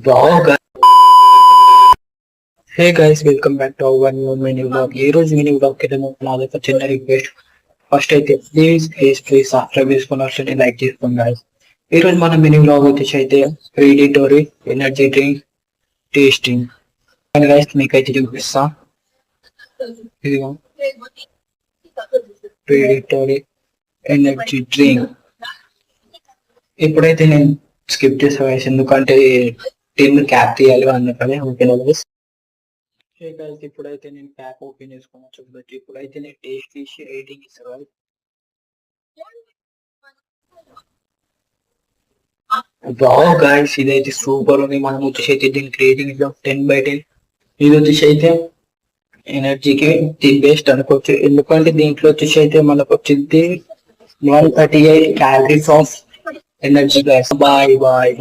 Wow, hey guys, welcome back to our new mini vlog. ఈ రోజు mini vlog కి నాది ఒక చిన్న రిక్వెస్ట్. ఫస్ట్ అయితే ప్లీజ్ సబ్స్క్రైబ్ చేసుకుని లైక్ చేసుకోండి guys. ఈ రోజు మన మినీ vlog వచ్చేసి అయితే predatory energy drink tasting. And guys మీకైతే చూపిస్తా. ఇదిగో ప్రీడిటోరీ ఎనర్జీ డ్రింక్. ఇప్పుడైతే నేను స్కిప్ చేసా guys, ఎందుకంటే టిన్ క్యాప్ తీయాలి అందుకని. ఓకేనా guys? గైస్ ఇప్పుడైతే నేను ప్యాక్ ఓపెన్ చేసుకున్నా చూడొచ్చు. ఇప్పుడైతే నేను టేస్ట్ చేసి రేటింగ్ ఇస్తాను. వావ్ గైస్ ఇదైతే సూపర్ ఉంది. మనం వచ్చేసి అయితే దీనికి రేటింగ్ ఇద్దాం 10/10. ఇది వచ్చేసి అయితే ఎనర్జీకి ది బెస్ట్ అనుకోవచ్చు, ఎందుకంటే దీంట్లో వచ్చేసి అయితే మనకు వచ్చింది 138 calories of energy. Bye bye bye.